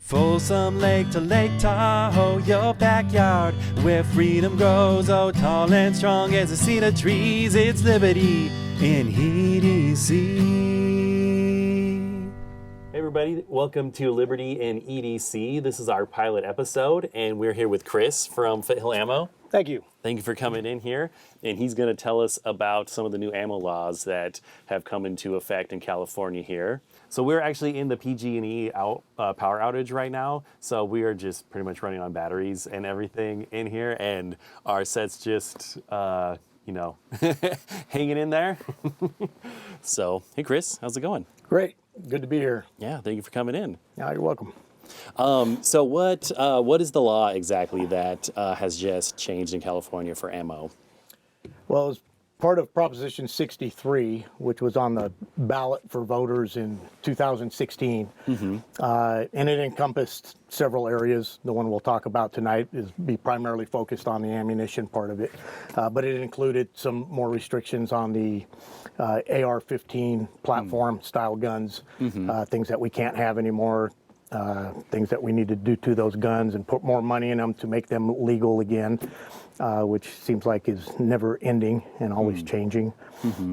Folsom Lake to Lake Tahoe, your backyard, where freedom grows, oh, tall and strong as a cedar trees. It's liberty in EDC. Hey everybody, welcome to Liberty in EDC. This is our pilot episode, and we're here with Chris from Foothill Ammo. Thank you. Thank you for coming in here, and he's going to tell us about some of the new ammo laws that have come into effect in California here. So we're actually in the PG&E power outage right now, so we are just pretty much running on batteries and everything in here, and our set's just, hanging in there. So, hey Chris, how's it going? Great. Good to be here. Yeah, thank you for coming in. Yeah, you're welcome. So what is the law exactly that has just changed in California for ammo? Well, as part of Proposition 63, which was on the ballot for voters in 2016, and it encompassed several areas. The one we'll talk about tonight is be primarily focused on the ammunition part of it, but it included some more restrictions on the AR-15 platform style guns, things that we can't have anymore, things that we need to do to those guns and put more money in them to make them legal again, which seems like is never ending and always changing.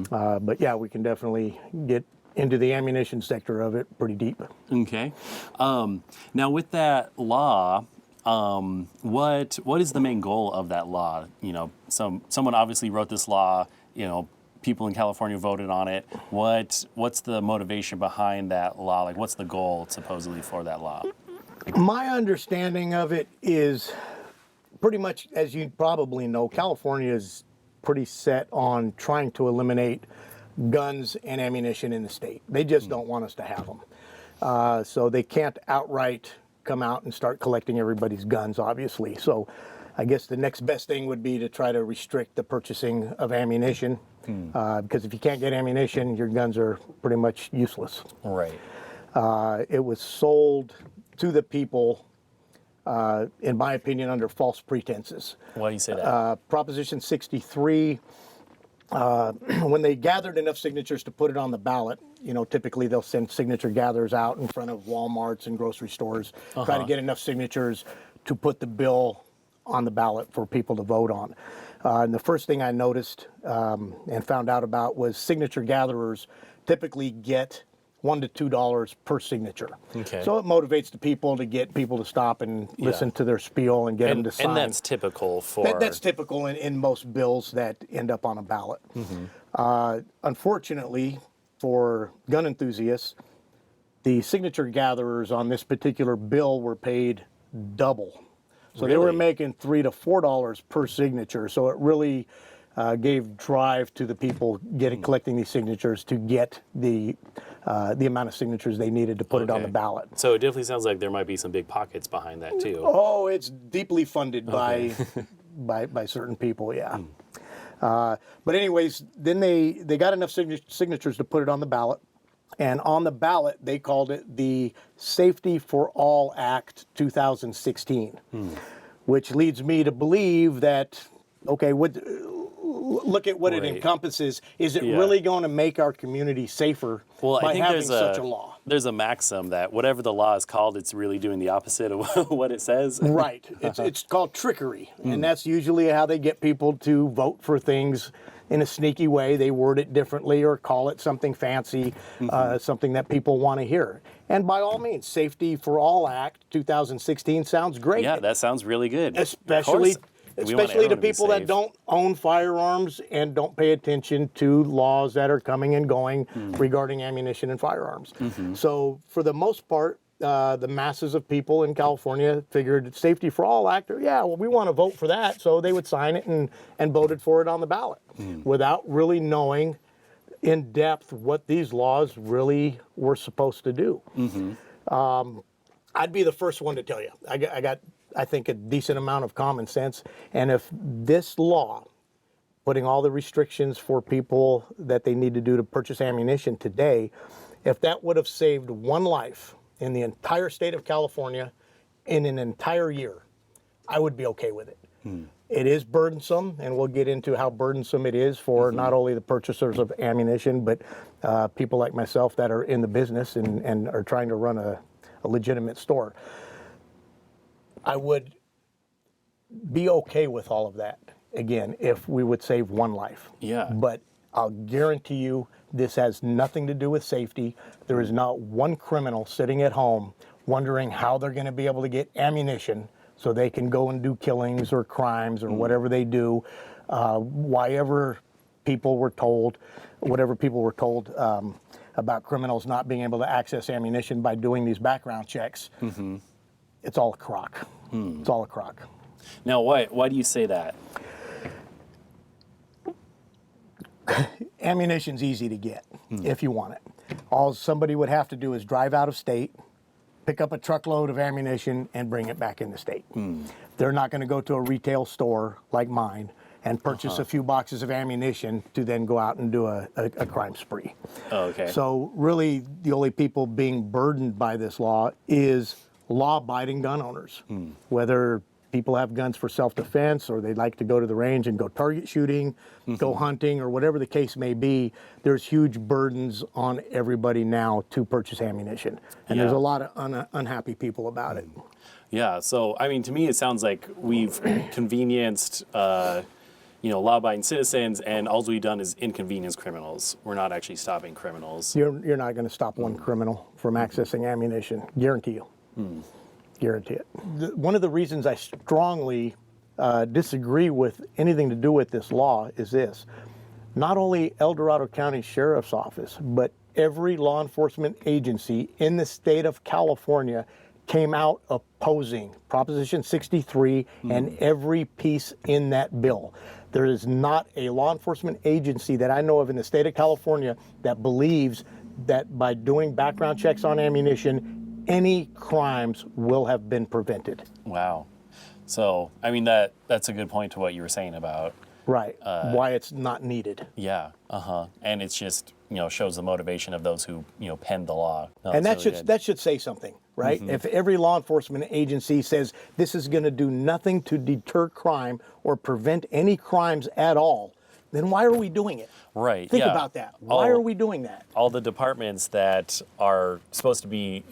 But yeah, we can definitely get into the ammunition sector of it pretty deep. Okay. Now with that law, what is the main goal of that law? You know, someone obviously wrote this law, people in California voted on it. What's the motivation behind that law? Like, what's the goal supposedly for that law? My understanding of it is pretty much, as you probably know, California is pretty set on trying to eliminate guns and ammunition in the state. They just don't want us to have them. So they can't outright come out and start collecting everybody's guns, obviously. So I guess the next best thing would be to try to restrict the purchasing of ammunition, because if you can't get ammunition, your guns are pretty much useless. Right. It was sold to the people, in my opinion, under false pretenses. Why do you say that? Proposition 63, when they gathered enough signatures to put it on the ballot, typically they'll send signature gatherers out in front of Walmarts and grocery stores, try to get enough signatures to put the bill on the ballot for people to vote on. And the first thing I noticed and found out about was signature gatherers typically get $1 to $2 per signature. Okay. So it motivates the people to get people to stop and listen to their spiel and get them to sign. And that's typical for... That's typical in most bills that end up on a ballot. Unfortunately, for gun enthusiasts, the signature gatherers on this particular bill were paid double. So they were making $3 to $4 per signature. So it really gave drive to the people collecting these signatures to get the amount of signatures they needed to put it on the ballot. So it definitely sounds like there might be some big pockets behind that too. Oh, it's deeply funded by certain people, yeah. But anyways, then they got enough signatures to put it on the ballot. And on the ballot, they called it the Safety for All Act 2016, which leads me to believe that, okay, look at what it encompasses. Is it really going to make our community safer by having such a law? There's a maxim that whatever the law is called, it's really doing the opposite of what it says. Right. It's called trickery, and that's usually how they get people to vote for things in a sneaky way. They word it differently or call it something fancy, something that people want to hear. And by all means, Safety for All Act 2016 sounds great. Yeah, that sounds really good. Especially to people that don't own firearms and don't pay attention to laws that are coming and going regarding ammunition and firearms. So for the most part, the masses of people in California figured Safety for All Act, we want to vote for that. So they would sign it and voted for it on the ballot without really knowing in depth what these laws really were supposed to do. I'd be the first one to tell you. I think, a decent amount of common sense. And if this law, putting all the restrictions for people that they need to do to purchase ammunition today, if that would have saved one life in the entire state of California in an entire year, I would be okay with it. It is burdensome, and we'll get into how burdensome it is for not only the purchasers of ammunition, but people like myself that are in the business and are trying to run a legitimate store. I would be okay with all of that, again, if we would save one life. Yeah. But I'll guarantee you this has nothing to do with safety. There is not one criminal sitting at home wondering how they're going to be able to get ammunition so they can go and do killings or crimes or whatever they do. Whatever people were told about criminals not being able to access ammunition by doing these background checks, it's all a crock. It's all a crock. Now, why do you say that? Ammunition's easy to get if you want it. All somebody would have to do is drive out of state, pick up a truckload of ammunition, and bring it back in the state. They're not going to go to a retail store like mine and purchase a few boxes of ammunition to then go out and do a crime spree. Oh, okay. So really, the only people being burdened by this law is law-abiding gun owners, whether people have guns for self-defense or they like to go to the range and go target shooting, go hunting, or whatever the case may be. There's huge burdens on everybody now to purchase ammunition. And there's a lot of unhappy people about it. Yeah, so, I mean, to me, it sounds like we've convenienced, law-abiding citizens, and all we've done is inconvenience criminals. We're not actually stopping criminals. You're not going to stop one criminal from accessing ammunition. Guarantee you. Guarantee it. One of the reasons I strongly disagree with anything to do with this law is this. Not only El Dorado County Sheriff's Office, but every law enforcement agency in the state of California came out opposing Proposition 63 and every piece in that bill. There is not a law enforcement agency that I know of in the state of California that believes that by doing background checks on ammunition, any crimes will have been prevented. Wow. So, I mean, that's a good point to what you were saying about. Right. Why it's not needed. Yeah. And it's just, shows the motivation of those who, penned the law. No, And that's really that should say something, right? If every law enforcement agency says this is going to do nothing to deter crime or prevent any crimes at all, then why are we doing it? Right. Think about that. Why are we doing that? All the departments that are supposed to be,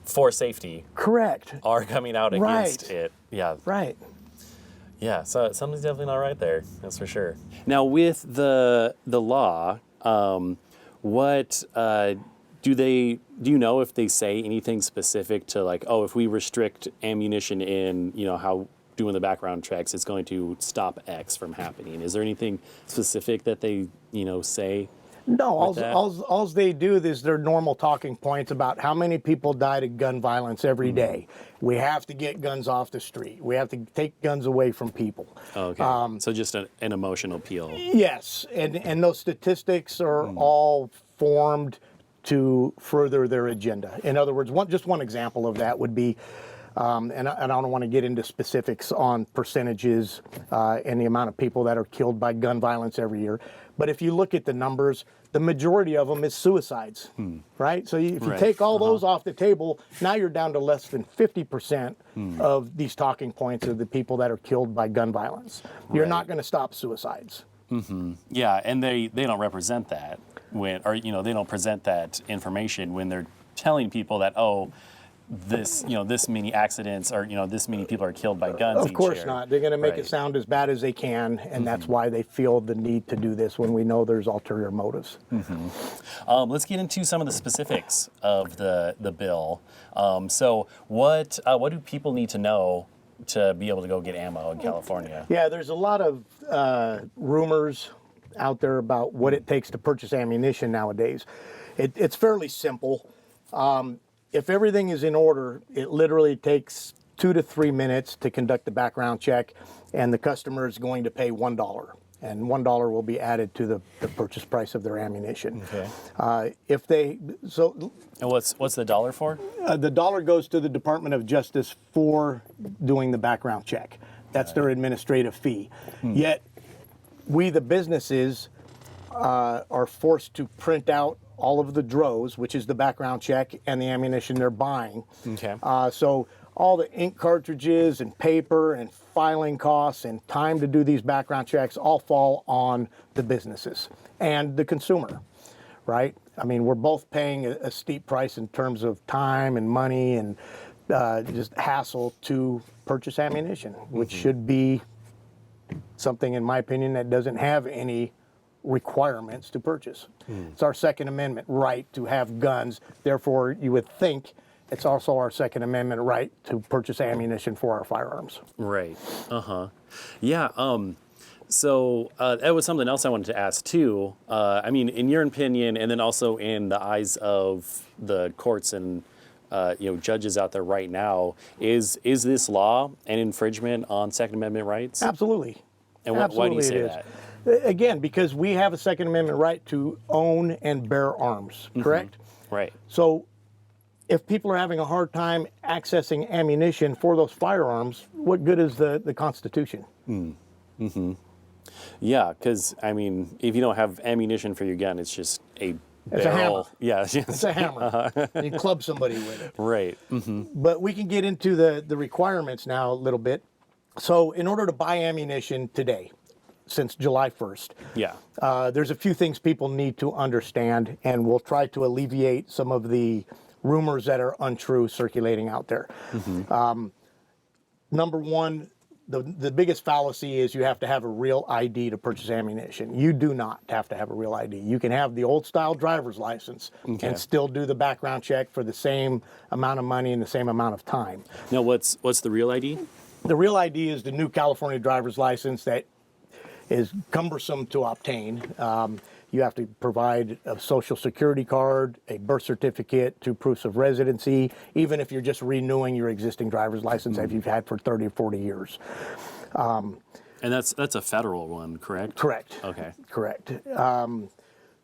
for safety. Correct. Are coming out against it. Yeah. Right. Yeah. So something's definitely not right there. That's for sure. Now, with the law, what do you know if they say anything specific to like, oh, if we restrict ammunition in, how doing the background checks, it's going to stop X from happening? Is there anything specific that they, say? No, all they do is their normal talking points about how many people died of gun violence every day. We have to get guns off the street. We have to take guns away from people. Okay. So just an emotional appeal. Yes, and those statistics are all formed to further their agenda. In other words, just one example of that would be, and I don't want to get into specifics on percentages and the amount of people that are killed by gun violence every year. But if you look at the numbers, the majority of them is suicides, right? So if you take all those off the table, now you're down to less than 50% of these talking points of the people that are killed by gun violence. You're not going to stop suicides. Yeah, and they don't represent that they don't present that information when they're telling people that, oh, this many accidents or this many people are killed by guns. Of course not. They're going to make it sound as bad as they can, and that's why they feel the need to do this when we know there's ulterior motives. Let's get into some of the specifics of the bill. So what do people need to know to be able to go get ammo in California? Yeah, there's a lot of rumors out there about what it takes to purchase ammunition nowadays. It's fairly simple. If everything is in order, it literally takes 2 to 3 minutes to conduct the background check, and the customer is going to pay $1. And $1 will be added to the purchase price of their ammunition. Okay. And what's the dollar for? The dollar goes to the Department of Justice for doing the background check. That's their administrative fee. Yet, we the businesses are forced to print out all of the DROs, which is the background check, and the ammunition they're buying. Okay. So all the ink cartridges and paper and filing costs and time to do these background checks all fall on the businesses and the consumer, right? I mean, we're both paying a steep price in terms of time and money and just hassle to purchase ammunition, which should be something, in my opinion, that doesn't have any requirements to purchase. It's our Second Amendment right to have guns. Therefore, you would think it's also our Second Amendment right to purchase ammunition for our firearms. Right. Yeah. So that was something else I wanted to ask too. I mean, in your opinion, and then also in the eyes of the courts and judges out there right now, is this law an infringement on Second Amendment rights? Absolutely. And why do you say that? Again, because we have a Second Amendment right to own and bear arms, correct? Right. So if people are having a hard time accessing ammunition for those firearms, what good is the Constitution? Yeah, because I mean, if you don't have ammunition for your gun, it's just a It's a hammer. barrel. Yeah, It's a hammer. You club somebody with it. right. But we can get into the requirements now a little bit. So in order to buy ammunition today, since July 1st, Yeah. there's a few things people need to understand, and we'll try to alleviate some of the rumors that are untrue circulating out there. Number one, the biggest fallacy is you have to have a real ID to purchase ammunition. You do not have to have a real ID. You can have the old style driver's license and still do the background check for the same amount of money and the same amount of time. Now, what's the real ID? The real ID is the new California driver's license that is cumbersome to obtain. You have to provide a social security card, a birth certificate, 2 proofs of residency, even if you're just renewing your existing driver's license that you've had for 30 or 40 years. And that's a federal one, correct? Correct. Okay. Correct.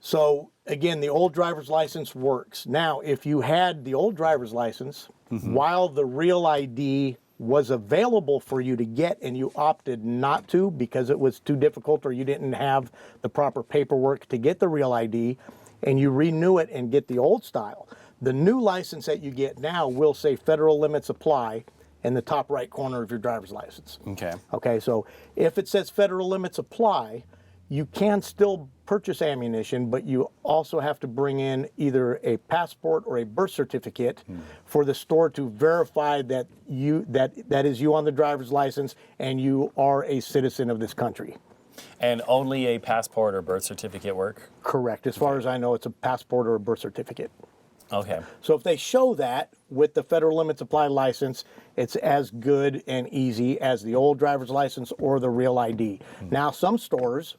So again, the old driver's license works. Now, if you had the old driver's license while the real ID was available for you to get and you opted not to because it was too difficult or you didn't have the proper paperwork to get the real ID, and you renew it and get the old style, the new license that you get now will say federal limits apply in the top right corner of your driver's license. Okay. Okay, so if it says federal limits apply, you can still purchase ammunition, but you also have to bring in either a passport or a birth certificate for the store to verify that that is you on the driver's license and you are a citizen of this country. And only a passport or birth certificate work? Correct. As far as I know, it's a passport or a birth certificate. Okay. So if they show that with the federal limits apply license, it's as good and easy as the old driver's license or the real ID. Now, some stores,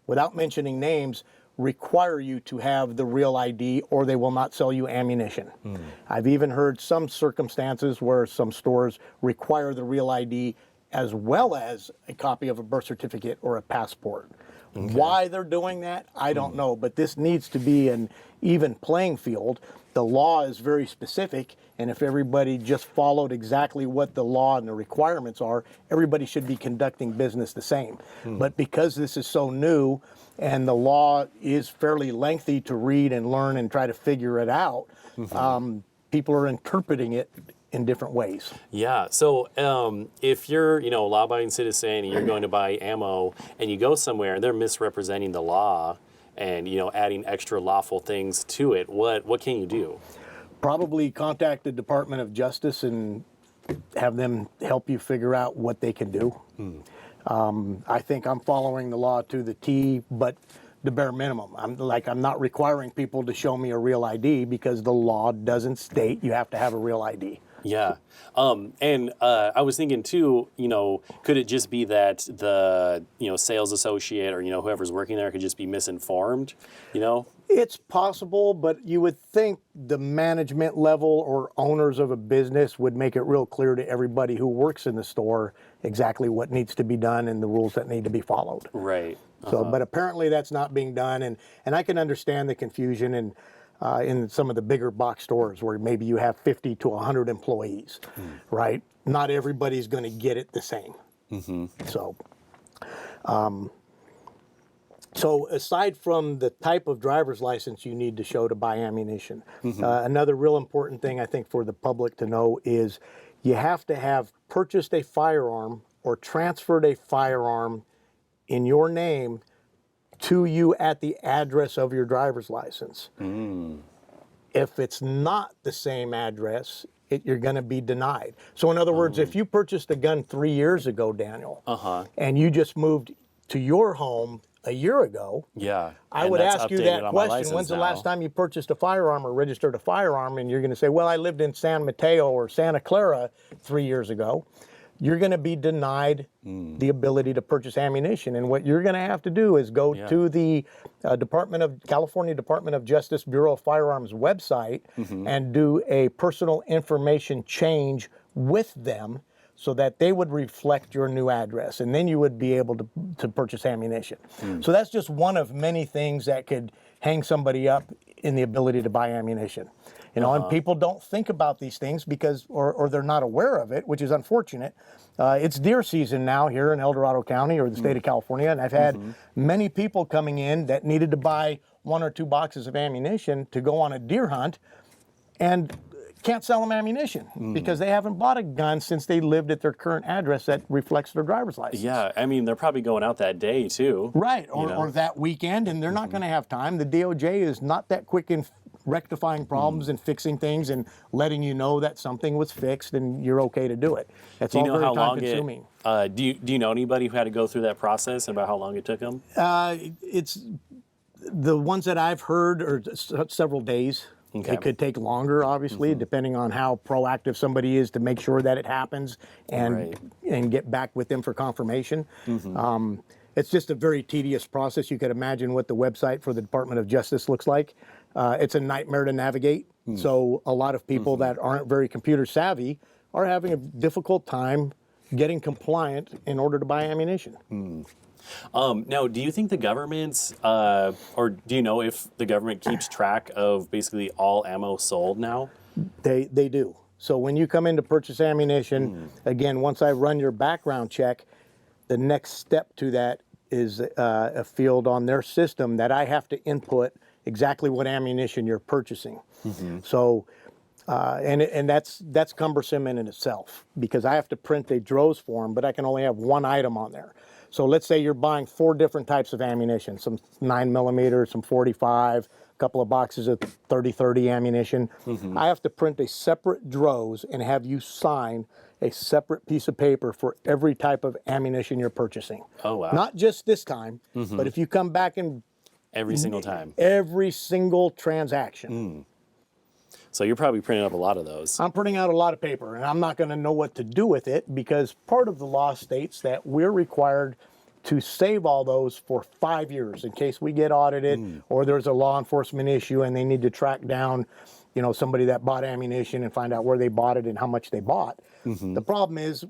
without mentioning names, require you to have the real ID or they will not sell you ammunition. I've even heard some circumstances where some stores require the real ID as well as a copy of a birth certificate or a passport. Why they're doing that, I don't know, but this needs to be an even playing field. The law is very specific, and if everybody just followed exactly what the law and the requirements are, everybody should be conducting business the same. But because this is so new and the law is fairly lengthy to read and learn and try to figure it out, people are interpreting it in different ways. Yeah. So if you're, a law-abiding citizen and you're going to buy ammo and you go somewhere and they're misrepresenting the law and, adding extra lawful things to it, what can you do? Probably contact the Department of Justice and have them help you figure out what they can do. I think I'm following the law to the T, but the bare minimum. I'm not requiring people to show me a real ID because the law doesn't state you have to have a real ID. Yeah. And I was thinking too, could it just be that the, sales associate or, whoever's working there could just be misinformed, It's possible, but you would think the management level or owners of a business would make it real clear to everybody who works in the store exactly what needs to be done and the rules that need to be followed. Right. So, but apparently that's not being done, and I can understand the confusion and in some of the bigger box stores where maybe you have 50 to 100 employees, right? Not everybody's going to get it the same. So aside from the type of driver's license you need to show to buy ammunition, another real important thing I think for the public to know is you have to have purchased a firearm or transferred a firearm in your name to you at the address of your driver's license. If it's not the same address, you're going to be denied. So in other words, if you purchased a gun 3 years ago, Daniel, and you just moved to your home a year ago, I would ask you that question, when's the last time you purchased a firearm or registered a firearm? And you're going to say, well, I lived in San Mateo or Santa Clara 3 years ago. You're going to be denied the ability to purchase ammunition. And what you're going to have to do is go to the California Department of Justice Bureau of Firearms website and do a personal information change with them so that they would reflect your new address. And then you would be able to purchase ammunition. So that's just one of many things that could hang somebody up in the ability to buy ammunition. You know, and people don't think about these things because, or they're not aware of it, which is unfortunate. It's deer season now here in El Dorado County or the state of California, and I've had many people coming in that needed to buy 1 or 2 boxes of ammunition to go on a deer hunt and can't sell them ammunition because they haven't bought a gun since they lived at their current address that reflects their driver's license. Yeah, I mean, they're probably going out that day too. Right, or that weekend, and they're not going to have time. The DOJ is not that quick in rectifying problems and fixing things and letting you know that something was fixed and you're okay to do it. That's all very time consuming. Do you know anybody who had to go through that process and about how long it took them? It's the ones that I've heard are several days. Okay. It could take longer, obviously, depending on how proactive somebody is to make sure that it happens and get back with them for confirmation. It's just a very tedious process. You could imagine what the website for the Department of Justice looks like. It's a nightmare to navigate. So a lot of people that aren't very computer savvy are having a difficult time getting compliant in order to buy ammunition. Now, do you think the government's, or do you know if the government keeps track of basically all ammo sold now? They do. So when you come in to purchase ammunition, again, once I run your background check, the next step to that is a field on their system that I have to input exactly what ammunition you're purchasing. So, and that's cumbersome in itself because I have to print a DROS form, but I can only have one item on there. So let's say you're buying 4 different types of ammunition, some 9mm, some 45, a couple of boxes of 30-30 ammunition. I have to print a separate DROS and have you sign a separate piece of paper for every type of ammunition you're purchasing. Oh, wow. Not just this time, but if you come back and every single time. Every single transaction. So you're probably printing up a lot of those. I'm printing out a lot of paper, and I'm not going to know what to do with it because part of the law states that we're required to save all those for 5 years in case we get audited or there's a law enforcement issue and they need to track down, you know, somebody that bought ammunition and find out where they bought it and how much they bought. The problem is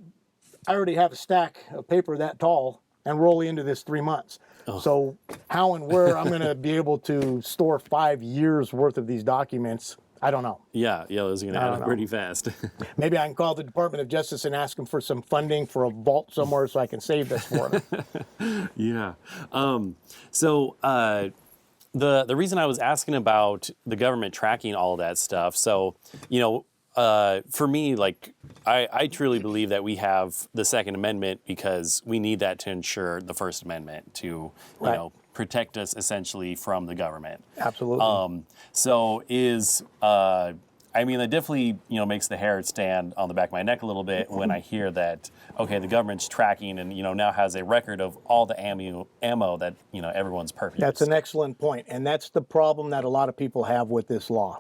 I already have a stack of paper that tall and roll into this 3 months. So how and where I'm going to be able to store 5 years worth of these documents, I don't know. Yeah, those are going to add up pretty fast. Maybe I can call the Department of Justice and ask them for some funding for a vault somewhere so I can save this for them. Yeah. So the reason I was asking about the government tracking all of that stuff, so, you know, for me, like, I truly believe that we have the Second Amendment because we need that to ensure the First Amendment to, you know, protect us essentially from the government. Absolutely. So I mean, that definitely, you know, makes the hair stand on the back of my neck a little bit when I hear that, okay, the government's tracking and, you know, now has a record of all the ammo that, you know, everyone's purchased. That's an excellent point. And that's the problem that a lot of people have with this law.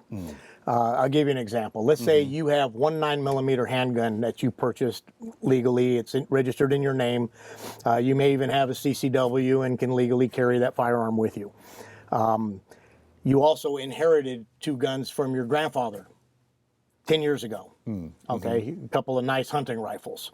I'll give you an example. Let's say you have one 9mm handgun that you purchased legally. It's registered in your name. You may even have a CCW and can legally carry that firearm with you. You also inherited 2 guns from your grandfather 10 years ago. Okay, a couple of nice hunting rifles.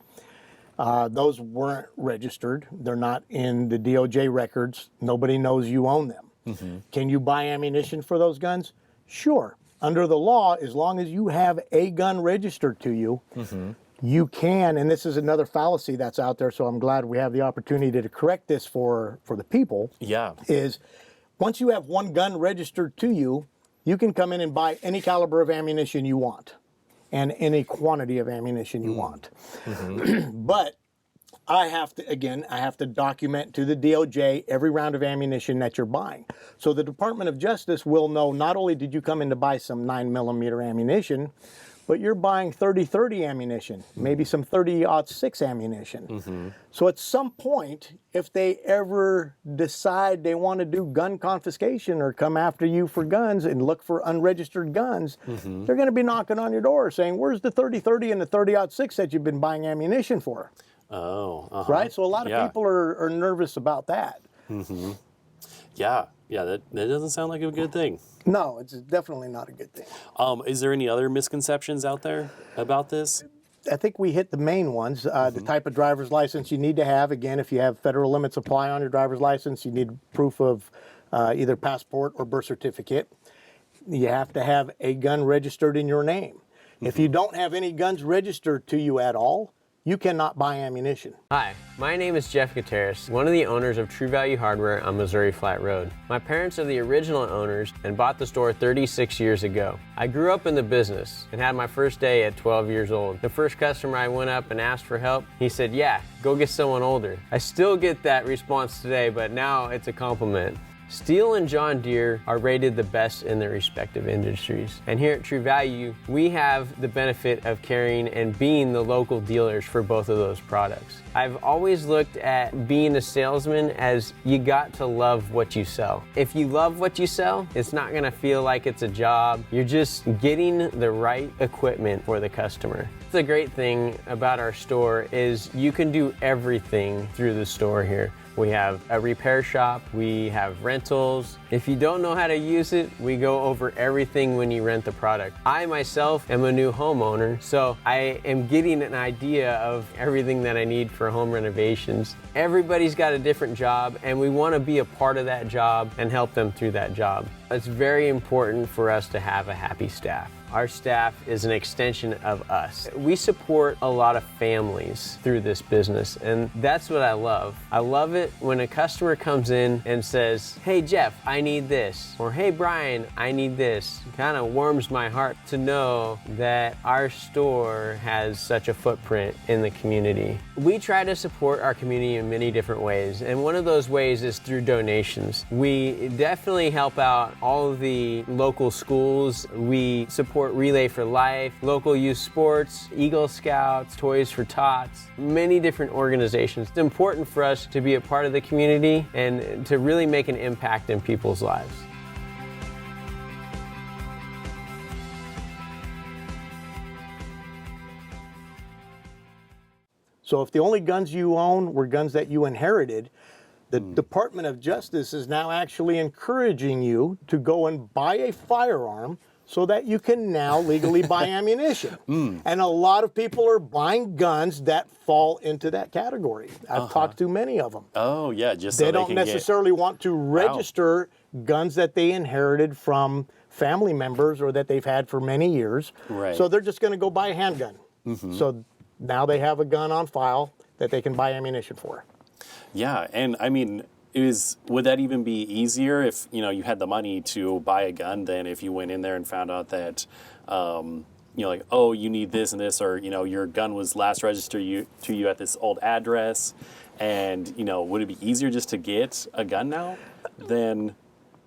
Those weren't registered. They're not in the DOJ records. Nobody knows you own them. Can you buy ammunition for those guns? Sure. Under the law, as long as you have a gun registered to you, you can, and this is another fallacy that's out there, so I'm glad we have the opportunity to correct this for the people, is once you have one gun registered to you, you can come in and buy any caliber of ammunition you want and any quantity of ammunition you want. But I have to document to the DOJ every round of ammunition that you're buying. So the Department of Justice will know not only did you come in to buy some 9mm ammunition, but you're buying 30-30 ammunition, maybe some 30-06 ammunition. So at some point, if they ever decide they want to do gun confiscation or come after you for guns and look for unregistered guns, they're going to be knocking on your door saying, where's the 30-30 and the 30-06 that you've been buying ammunition for? Oh, Right? So a lot of people are nervous about that. Yeah, that doesn't sound like a good thing. No, it's definitely not a good thing. Is there any other misconceptions out there about this? I think we hit the main ones. The type of driver's license you need to have. Again, if you have federal limits apply on your driver's license, you need proof of either passport or birth certificate. You have to have a gun registered in your name. If you don't have any guns registered to you at all, you cannot buy ammunition. Hi, my name is Jeff Gutierrez, one of the owners of True Value Hardware on Missouri Flat Road. My parents are the original owners and bought the store 36 years ago. I grew up in the business and had my first day at 12 years old. The first customer I went up and asked for help, he said, yeah, go get someone older. I still get that response today, but now it's a compliment. Stihl and John Deere are rated the best in their respective industries. And here at True Value, we have the benefit of carrying and being the local dealers for both of those products. I've always looked at being a salesman as you got to love what you sell. If you love what you sell, it's not gonna feel like it's a job. You're just getting the right equipment for the customer. The great thing about our store is you can do everything through the store here. We have a repair shop, we have rentals. If you don't know how to use it, we go over everything when you rent the product. I myself am a new homeowner, so I am getting an idea of everything that I need for home renovations. Everybody's got a different job, and we want to be a part of that job and help them through that job. It's very important for us to have a happy staff. Our staff is an extension of us. We support a lot of families through this business, and that's what I love. I love it when a customer comes in and says, hey Jeff, I need this, or hey Brian, I need this. It kind of warms my heart to know that our store has such a footprint in the community. We try to support our community in many different ways, and one of those ways is through donations. We definitely help out all of the local schools. We support Relay for Life, local youth sports, Eagle Scouts, Toys for Tots, many different organizations. It's important for us to be a part of the community and to really make an impact in people's lives. So if the only guns you own were guns that you inherited, the Department of Justice is now actually encouraging you to go and buy a firearm so that you can now legally buy ammunition. And a lot of people are buying guns that fall into that category. I've talked to many of them. Oh, yeah, just so They don't necessarily want to register guns that they inherited from family members or that they've had for many years. Right. So they're just going to go buy a handgun. So now they have a gun on file that they can buy ammunition for. Yeah, and I mean, would that even be easier if you had the money to buy a gun than if you went in there and found out that like, oh, you need this and this, or your gun was last registered to you at this old address, and would it be easier just to get a gun now than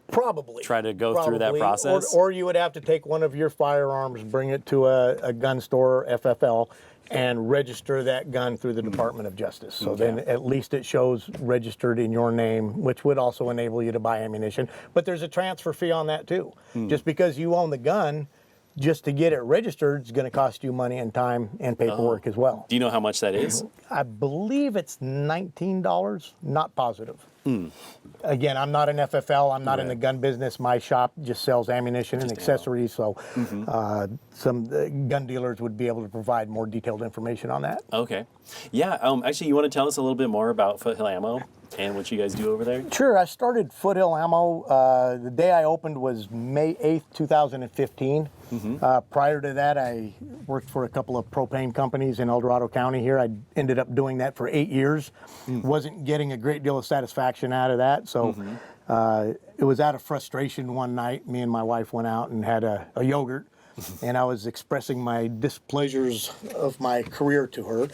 Probably. try to go through that process? Or you would have to take one of your firearms, bring it to a gun store, FFL, and register that gun through the Department of Justice. So then at least it shows registered in your name, which would also enable you to buy ammunition. But there's a transfer fee on that too. Just because you own the gun, just to get it registered is going to cost you money and time and paperwork as well. Do you know how much that is? I believe it's $19, not positive. Again, I'm not an FFL. I'm not in the gun business. My shop just sells ammunition and accessories. So some gun dealers would be able to provide more detailed information on that. Okay. Yeah, actually, you want to tell us a little bit more about Foothill Ammo and what you guys do over there? Sure. I started Foothill Ammo. The day I opened was May 8th, 2015. Prior to that, I worked for a couple of propane companies in El Dorado County here. I ended up doing that for 8 years. Wasn't getting a great deal of satisfaction out of that. So it was out of frustration one night. Me and my wife went out and had a yogurt. And I was expressing my displeasures of my career to her.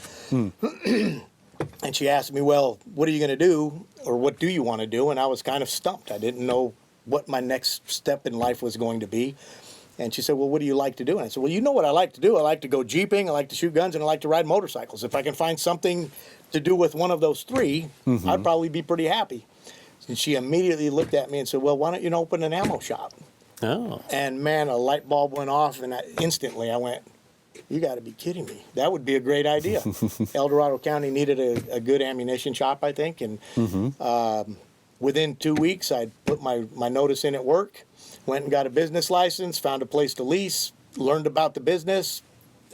And she asked me, well, what are you going to do, or what do you want to do? And I was kind of stumped. I didn't know what my next step in life was going to be. And she said, well, what do you like to do? And I said, well, you know what I like to do. I like to go jeeping, I like to shoot guns, and I like to ride motorcycles. If I can find something to do with one of those three, I'd probably be pretty happy. And she immediately looked at me and said, well, why don't you open an ammo shop? Oh. And man, a light bulb went off, and instantly I went, you got to be kidding me. That would be a great idea. El Dorado County needed a good ammunition shop, I think. And within 2 weeks, I put my notice in at work, went and got a business license, found a place to lease, learned about the business,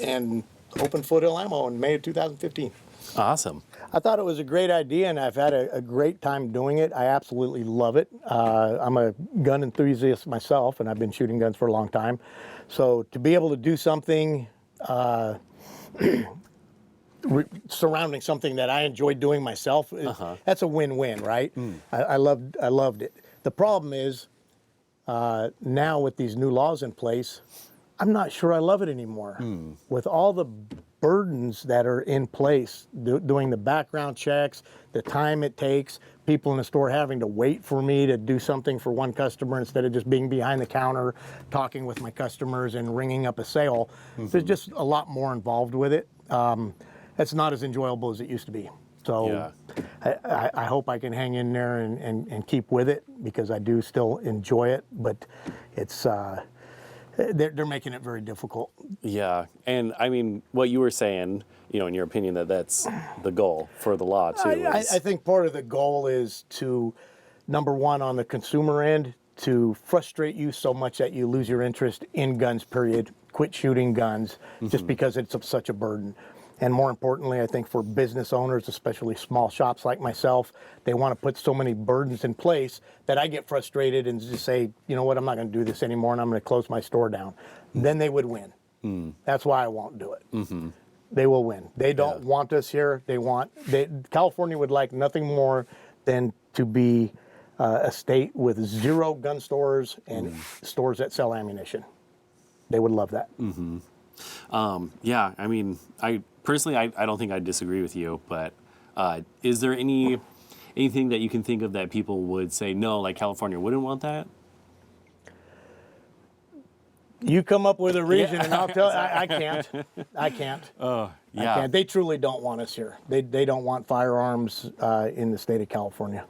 and opened Foothill Ammo in May of 2015. Awesome. I thought it was a great idea, and I've had a great time doing it. I absolutely love it. I'm a gun enthusiast myself, and I've been shooting guns for a long time. So to be able to do something surrounding something that I enjoy doing myself, that's a win-win, right? I loved it. The problem is, now with these new laws in place, I'm not sure I love it anymore. With all the burdens that are in place, doing the background checks, the time it takes, people in the store having to wait for me to do something for one customer instead of just being behind the counter, talking with my customers and ringing up a sale. There's just a lot more involved with it. It's not as enjoyable as it used to be. So I hope I can hang in there and keep with it, because I do still enjoy it, but it's they're making it very difficult. Yeah, and I mean, what you were saying, in your opinion, that's the goal for the law too. I think part of the goal is to, number one, on the consumer end, to frustrate you so much that you lose your interest in guns, period. Quit shooting guns just because it's such a burden. And more importantly, I think for business owners, especially small shops like myself, they want to put so many burdens in place that I get frustrated and just say, you know what, I'm not going to do this anymore, and I'm going to close my store down. Then they would win. That's why I won't do it. They will win. They don't want us here. California would like nothing more than to be a state with 0 gun stores and stores that sell ammunition. They would love that. Yeah, I mean, I don't think I disagree with you, but is there anything that you can think of that people would say, no, like California wouldn't want that? You come up with a reason, and I'll tell. I can't. I can't. Yeah. I can't. They truly don't want us here. They don't want firearms in the state of California.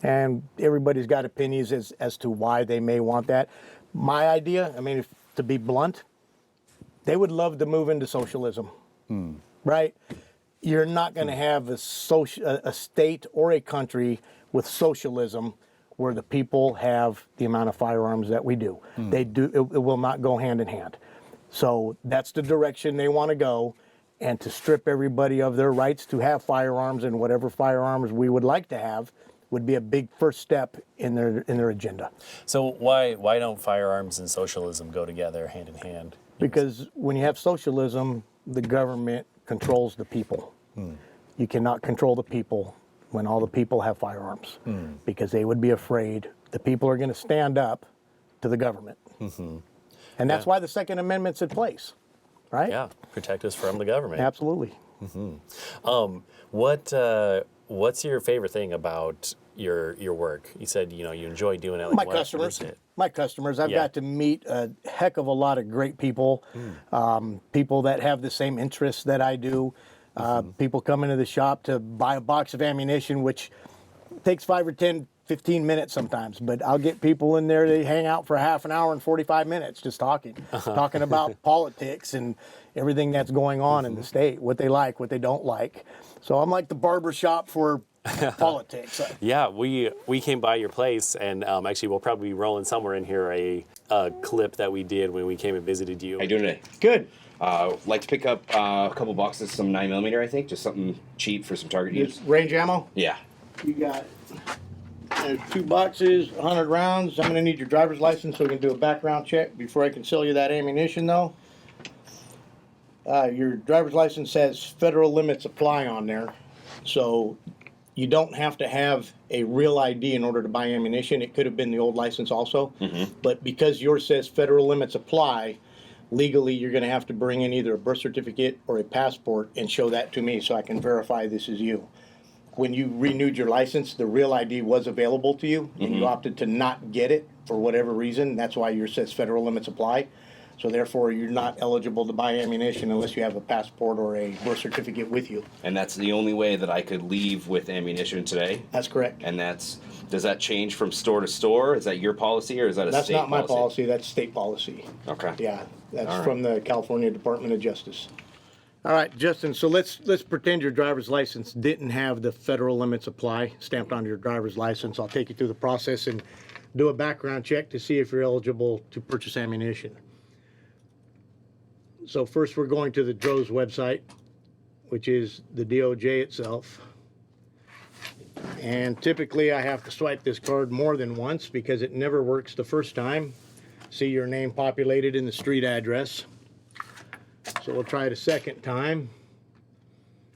And everybody's got opinions as to why they may want that. My idea, I mean, to be blunt, they would love to move into socialism, right? You're not going to have a state or a country with socialism where the people have the amount of firearms that we do. They do. It will not go hand in hand. So that's the direction they want to go, and to strip everybody of their rights to have firearms, and whatever firearms we would like to have would be a big first step in their agenda. So why don't firearms and socialism go together hand in hand? Because when you have socialism, the government controls the people. You cannot control the people when all the people have firearms, because they would be afraid the people are going to stand up to the government. And that's why the Second Amendment's in place, right? Yeah, protect us from the government. Absolutely. What's your favorite thing about your work? You said you enjoy doing it. Like My customers. My customers. I've got to meet a heck of a lot of great people, people that have the same interests that I do. People come into the shop to buy a box of ammunition, which takes 5 or 10, 15 minutes sometimes. But I'll get people in there, they hang out for half an hour and 45 minutes just talking about politics and everything that's going on in the state, what they like, what they don't like. So I'm like the barber shop for politics. Yeah, we came by your place, and actually we'll probably be rolling somewhere in here a clip that we did when we came and visited you. How you doing today? Good. Like to pick up a couple boxes, some 9mm, I think, just something cheap for some target use. Range ammo? Yeah. You got 2 boxes, 100 rounds. I'm going to need your driver's license so we can do a background check before I can sell you that ammunition, though. Your driver's license says federal limits apply on there, so you don't have to have a real ID in order to buy ammunition. It could have been the old license also, but because yours says federal limits apply, Legally, you're going to have to bring in either a birth certificate or a passport and show that to me so I can verify this is you. When you renewed your license, the real ID was available to you, and you opted to not get it for whatever reason. That's why yours says federal limits apply. So therefore, you're not eligible to buy ammunition unless you have a passport or a birth certificate with you. And that's the only way that I could leave with ammunition today? That's correct. And does that change from store to store? Is that your policy, or is that a That's state not my policy, that's state policy. Okay. Yeah, that's All right. from the California Department of Justice. All right, Justin, so let's pretend your driver's license didn't have the federal limits apply stamped onto your driver's license. I'll take you through the process and do a background check to see if you're eligible to purchase ammunition. So first we're going to the DRO's website, which is the DOJ itself. And typically I have to swipe this card more than once because it never works the first time. See your name populated in the street address. So we'll try it a second time.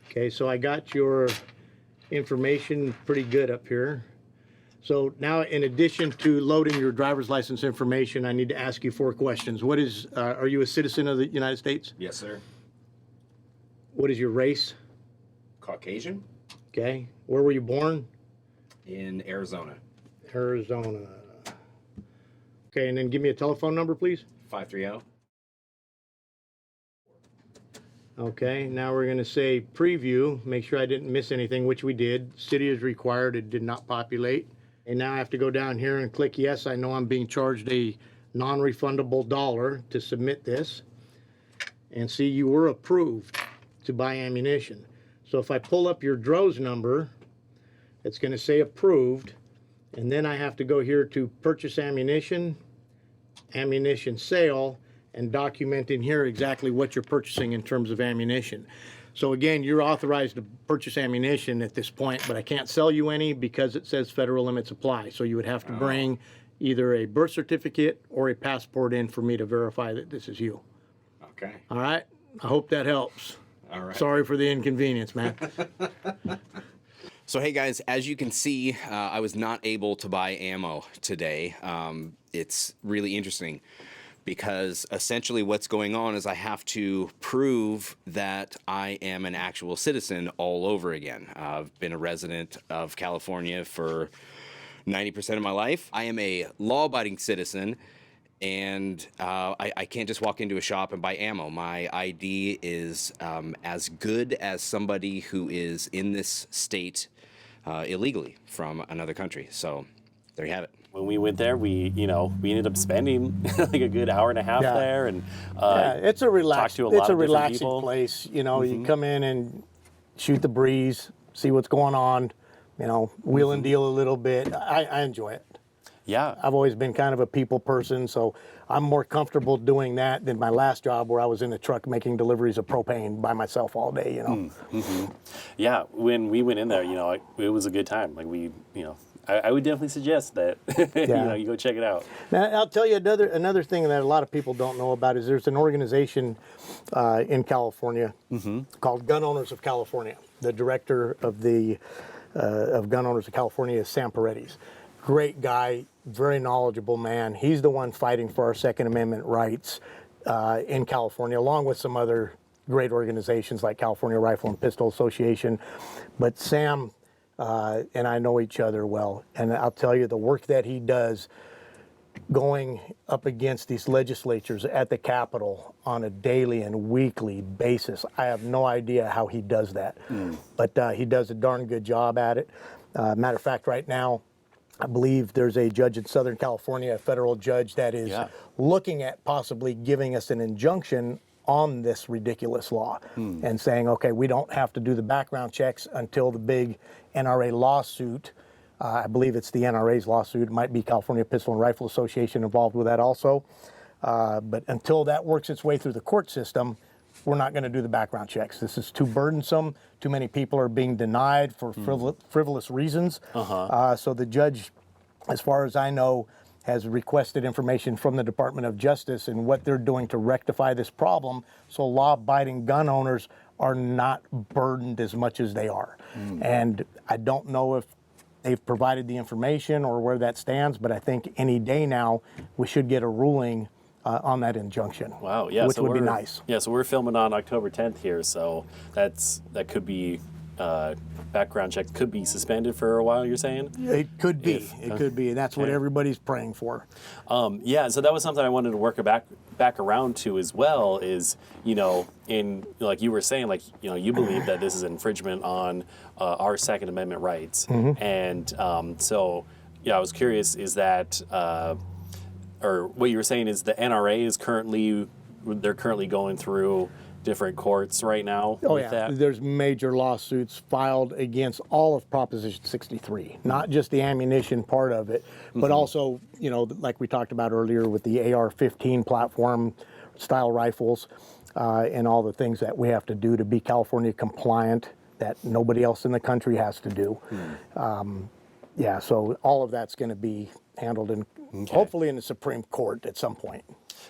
Okay, so I got your information pretty good up here. So now, in addition to loading your driver's license information, I need to ask you 4 questions. Are you a citizen of the United States? Yes, sir. What is your race? Caucasian? Okay. Where were you born? In Arizona. Arizona. Okay, and then give me a telephone number, please. 530. Okay, now we're going to say preview. Make sure I didn't miss anything, which we did. City is required. It did not populate. And now I have to go down here and click yes. I know I'm being charged a non-refundable $1 to submit this. And see, you were approved to buy ammunition. So if I pull up your DRO's number, it's going to say approved. And then I have to go here to purchase ammunition, ammunition sale, and document in here exactly what you're purchasing in terms of ammunition. So again, you're authorized to purchase ammunition at this point, but I can't sell you any because it says federal limits apply. So you would have to bring either a birth certificate or a passport in for me to verify that this is you. Okay. All right? I hope that helps. All right. Sorry for the inconvenience, man. So hey guys, as you can see, I was not able to buy ammo today. It's really interesting because essentially what's going on is I have to prove that I am an actual citizen all over again. I've been a resident of California for 90% of my life. I am a law-abiding citizen, and I can't just walk into a shop and buy ammo. My ID is as good as somebody who is in this state illegally from another country. So there you have it. When we went there, we ended up spending like a good hour and a half Yeah. there, and It's a relaxed, to a lot of different relaxing people. place. You know, you come in and shoot the breeze, see what's going on, wheel and deal a little bit. I enjoy it. yeah, I've always been kind of a people person, so I'm more comfortable doing that than my last job where I was in the truck making deliveries of propane by myself all day, yeah. When we went in there, it was a good time. Like I would definitely suggest that you go check it out. Now, I'll tell you another thing that a lot of people don't know about is there's an organization in California called Gun Owners of California. The director of of Gun Owners of California is Sam Paredes. Great guy, very knowledgeable man. He's the one fighting for our Second Amendment rights in California, along with some other great organizations like California Rifle and Pistol Association. But Sam and I know each other well, and I'll tell you the work that he does going up against these legislatures at the Capitol on a daily and weekly basis. I have no idea how he does that, but he does a darn good job at it. Matter of fact, right now, I believe there's a judge in Southern California, a federal judge, that is looking at possibly giving us an injunction on this ridiculous law and saying, okay, we don't have to do the background checks until the big NRA lawsuit. I believe it's the NRA's lawsuit. It might be California Pistol and Rifle Association involved with that also. But until that works its way through the court system, we're not going to do the background checks. This is too burdensome. Too many people are being denied for frivolous reasons. So the judge, as far as I know, has requested information from the Department of Justice and what they're doing to rectify this problem so law-abiding gun owners are not burdened as much as they are. And I don't know if they've provided the information or where that stands, but I think any day now we should get a ruling on that injunction. Wow, yeah, which so would be we're- nice. Yeah, so we're filming on October 10th here, so that could be background check could be suspended for a while. You're saying? It could be. It could be, and that's what okay. everybody's praying for. Yeah, so that was something I wanted to work back around to as well. Is in like you were saying, like you believe that this is infringement on our Second Amendment rights, and so yeah, I was curious, is that or what you were saying is the NRA is currently going through different courts right now Oh with yeah, that? there's major lawsuits filed against all of Proposition 63, not just the ammunition part of it, but also, like we talked about earlier with the AR-15 platform style rifles, and all the things that we have to do to be California compliant that nobody else in the country has to do. Yeah, so all of that's going to be handled in, hopefully in the Supreme Court at some point.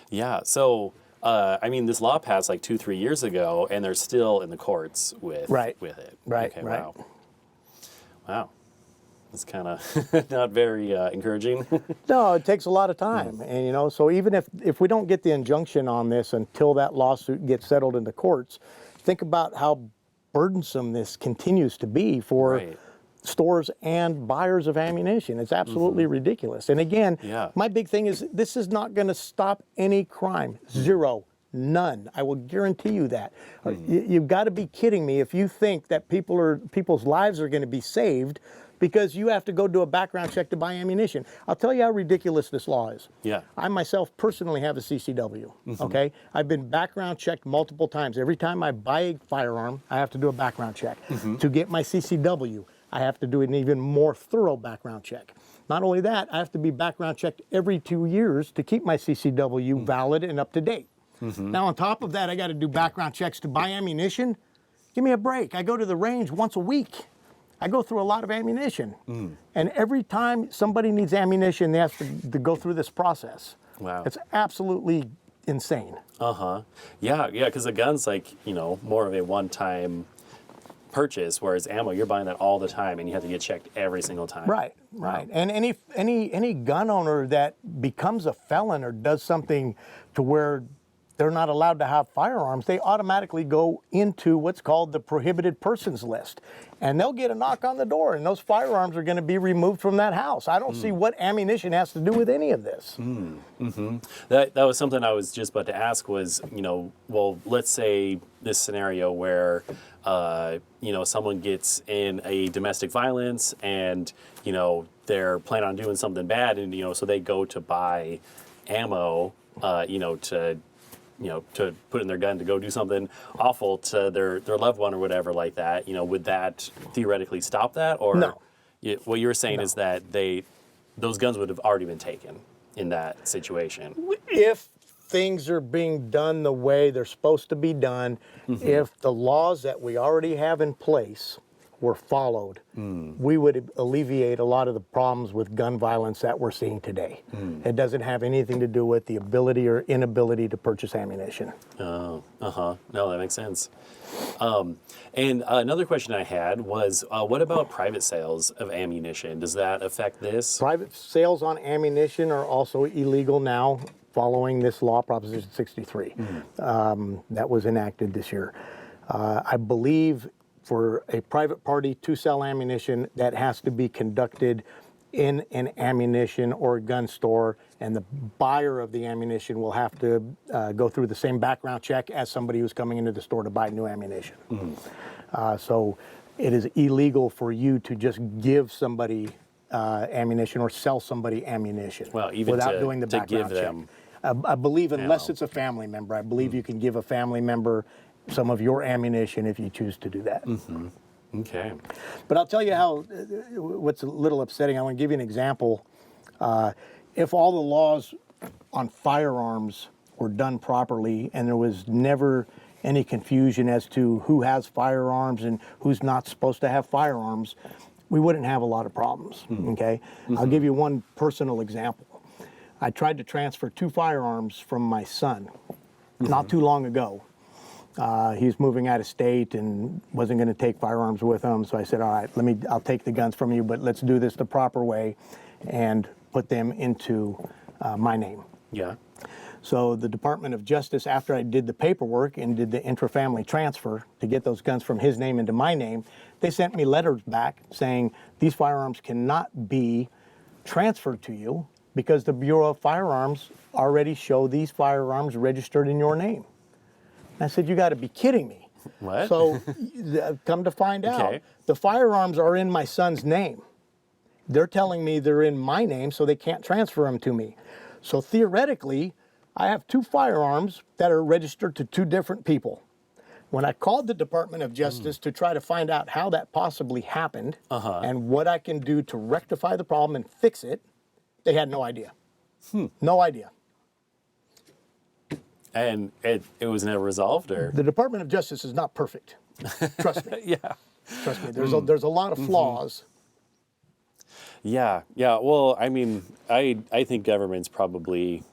Yeah, so I mean, this law passed like 2-3 years ago, and they're still in the courts with it. Right, Okay, right. Wow. That's kind of not very encouraging. No, it takes a lot of time, and so even if we don't get the injunction on this until that lawsuit gets settled in the courts, think about how burdensome this continues to be for Right. stores and buyers of ammunition. It's absolutely ridiculous. And again, Yeah. my big thing is this is not going to stop any crime. Zero. None. I will guarantee you that. You've got to be kidding me if you think that people's lives are going to be saved because you have to go do a background check to buy ammunition. I'll tell you how ridiculous this law is. Yeah. I myself personally have a CCW, okay? I've been background checked multiple times. Every time I buy a firearm, I have to do a background check. To get my CCW, I have to do an even more thorough background check. Not only that, I have to be background checked every 2 years to keep my CCW valid and up to date. Now on top of that, I got to do background checks to buy ammunition. Give me a break. I go to the range once a week. I go through a lot of ammunition. And every time somebody needs ammunition, they have to go through this process. Wow. It's absolutely insane. Yeah, because a gun's like, more of a one-time purchase, whereas ammo, you're buying that all the time, and you have to get checked every single time. Right. And any gun owner that becomes a felon or does something to where they're not allowed to have firearms, they automatically go into what's called the prohibited persons list. And they'll get a knock on the door, and those firearms are going to be removed from that house. I don't see what ammunition has to do with any of this. That was something I was just about to ask was, well, let's say this scenario where, someone gets in a domestic violence and, they're planning on doing something bad, and, so they go to buy ammo, to put in their gun to go do something awful to their loved one or whatever like that, would that theoretically stop that? Or No. What you're saying is that those guns would have already been taken in that situation. If things are being done the way they're supposed to be done, if the laws that we already have in place were followed, we would alleviate a lot of the problems with gun violence that we're seeing today. It doesn't have anything to do with the ability or inability to purchase ammunition. Oh, no, that makes sense. And another question I had was, what about private sales of ammunition? Does that affect this? Private sales on ammunition are also illegal now following this law, Proposition 63, that was enacted this year. I believe for a private party to sell ammunition, that has to be conducted in an ammunition or gun store, and the buyer of the ammunition will have to go through the same background check as somebody who's coming into the store to buy new ammunition. So it is illegal for you to just give somebody ammunition or sell somebody ammunition even without to- doing the to background give check. them I believe unless ammo. it's a family member, I believe you can give a family member some of your ammunition if you choose to do that. Okay. But I'll tell you what's a little upsetting. I want to give you an example. If all the laws on firearms were done properly and there was never any confusion as to who has firearms and who's not supposed to have firearms, we wouldn't have a lot of problems, okay? I'll give you one personal example. I tried to transfer 2 firearms from my son not too long ago. He was moving out of state and wasn't going to take firearms with him. So I said, all right, I'll take the guns from you, but let's do this the proper way and put them into my name. Yeah. So the Department of Justice, after I did the paperwork and did the intra-family transfer to get those guns from his name into my name, they sent me letters back saying these firearms cannot be transferred to you because the Bureau of Firearms already show these firearms registered in your name. I said, you got to be kidding me. What? So come to find out, Okay. the firearms are in my son's name. They're telling me they're in my name, so they can't transfer them to me. So theoretically, I have 2 firearms that are registered to 2 different people. When I called the Department of Justice to try to find out how that possibly happened and what I can do to rectify the problem and fix it, they had no idea. No idea. And it was never resolved, or? The Department of Justice is not perfect. Trust me. Yeah. Trust me. There's a lot of flaws. Yeah. Well, I mean, I think government's probably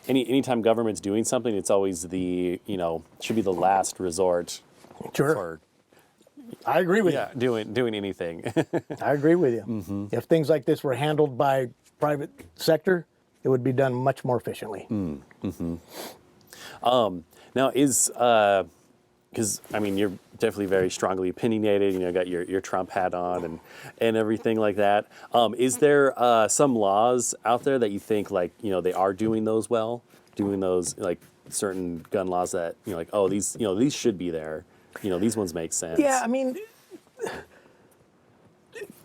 anytime government's doing something, it's always should be the last resort Sure. for I agree with you. doing anything. I agree with you. If things like this were handled by private sector, it would be done much more efficiently. Now is because I mean you're definitely very strongly opinionated. Got your Trump hat on and everything like that. Is there some laws out there that you think they are doing those well, doing those like certain gun laws that these should be there. These ones make sense. Yeah, I mean,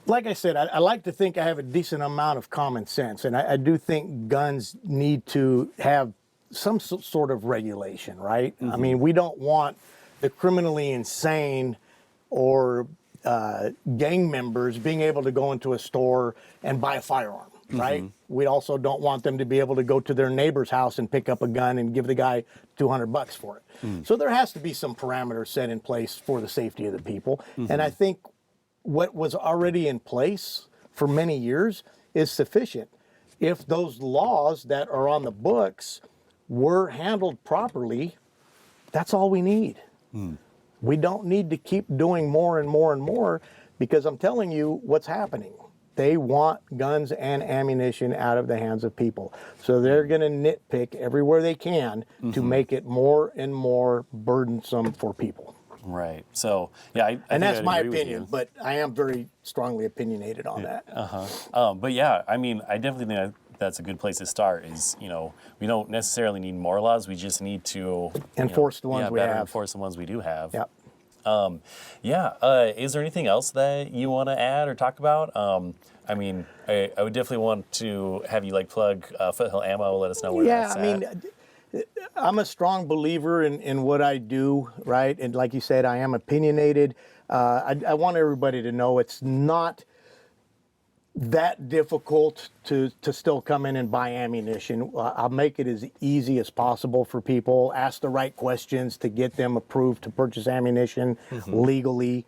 like I said, I like to think I have a decent amount of common sense, and I do think guns need to have some sort of regulation, right? I mean, we don't want the criminally insane or gang members being able to go into a store and buy a firearm, right? We also don't want them to be able to go to their neighbor's house and pick up a gun and give the guy $200 for it. So there has to be some parameters set in place for the safety of the people. And I think what was already in place for many years is sufficient. If those laws that are on the books were handled properly, that's all we need. We don't need to keep doing more and more and more, because I'm telling you what's happening. They want guns and ammunition out of the hands of people. So they're going to nitpick everywhere they can to make it more and more burdensome for people. Right. So yeah, I And think that's I'd my agree with opinion, you. but I am very strongly opinionated on that. But yeah, I mean, I definitely think that's a good place to start. Is we don't necessarily need more laws. We just need to Enforce the ones we better have. enforce the ones we do have. Yep. Is there anything else that you want to add or talk about? I mean, I would definitely want to have you plug Foothill Ammo. Let us know where that's at. I mean, I'm a strong believer in what I do, right? And like you said, I am opinionated. I want everybody to know it's not that difficult to still come in and buy ammunition. I'll make it as easy as possible for people. Ask the right questions to get them approved to purchase ammunition legally.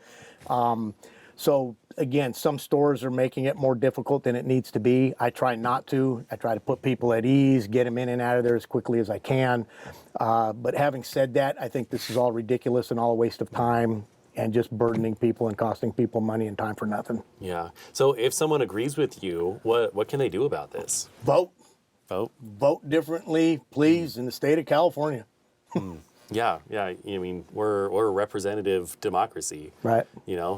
So again, some stores are making it more difficult than it needs to be. I try not to. I try to put people at ease, get them in and out of there as quickly as I can. But having said that, I think this is all ridiculous and all a waste of time and just burdening people and costing people money and time for nothing. Yeah. So if someone agrees with you, what can they do about this? Vote. Vote. Vote differently, please, in the state of California. Yeah. I mean, we're a representative democracy, Right.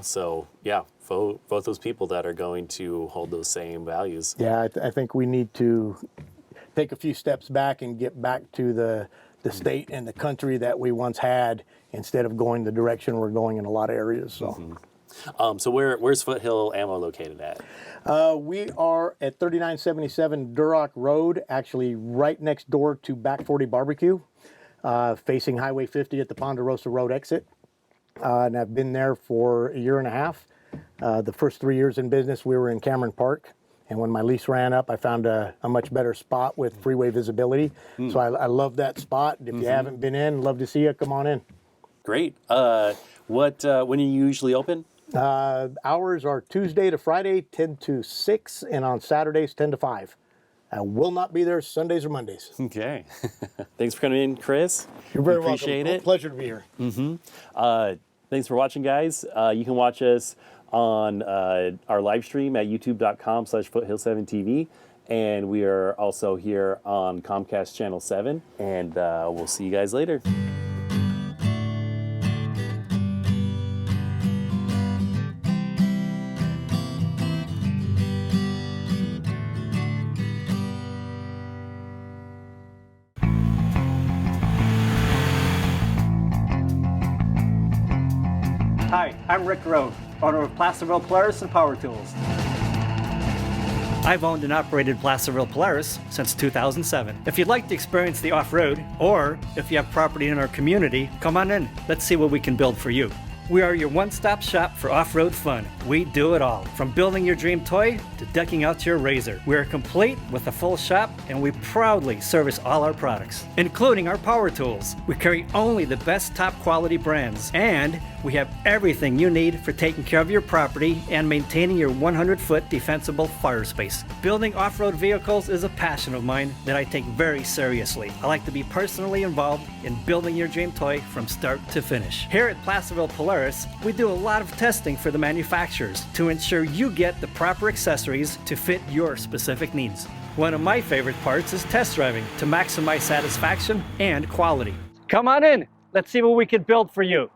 So yeah, vote those people that are going to hold those same values. Yeah, I think we need to take a few steps back and get back to the state and the country that we once had, instead of going the direction we're going in a lot of areas. So, So where's Foothill Ammo located at? we are at 3977 Duroc Road, actually right next door to Back 40 Barbecue, facing Highway 50 at the Ponderosa Road exit. And I've been there for a year and a half. The first 3 years in business, we were in Cameron Park. And when my lease ran up, I found a much better spot with freeway visibility. So I love that spot. If you haven't been in, love to see you. Come on in. Great. When are you usually open? Hours are Tuesday to Friday, 10 to 6, and on Saturdays, 10 to 5. I will not be there Sundays or Mondays. Okay. Thanks for coming in, Chris. You're very Appreciate welcome. it. Pleasure to be here. Thanks for watching, guys. You can watch us on our live stream at youtube.com/foothill7tv. and we are also here on Comcast Channel 7, and we'll see you guys later. Hi, I'm Rick Rowe, owner of Placerville Polaris and Power Tools. I've owned and operated Placerville Polaris since 2007. If you'd like to experience the off-road, or if you have property in our community, come on in. Let's see what we can build for you. We are your one-stop shop for off-road fun. We do it all, from building your dream toy to decking out your razor. We are complete with a full shop, and we proudly service all our products, including our power tools. We carry only the best top quality brands, and we have everything you need for taking care of your property and maintaining your 100-foot defensible fire space. Building off-road vehicles is a passion of mine that I take very seriously. I like to be personally involved in building your dream toy from start to finish. Here at Placerville Polaris, we do a lot of testing for the manufacturers to ensure you get the proper accessories to fit your specific needs. One of my favorite parts is test driving to maximize satisfaction and quality. Come on in, let's see what we can build for you.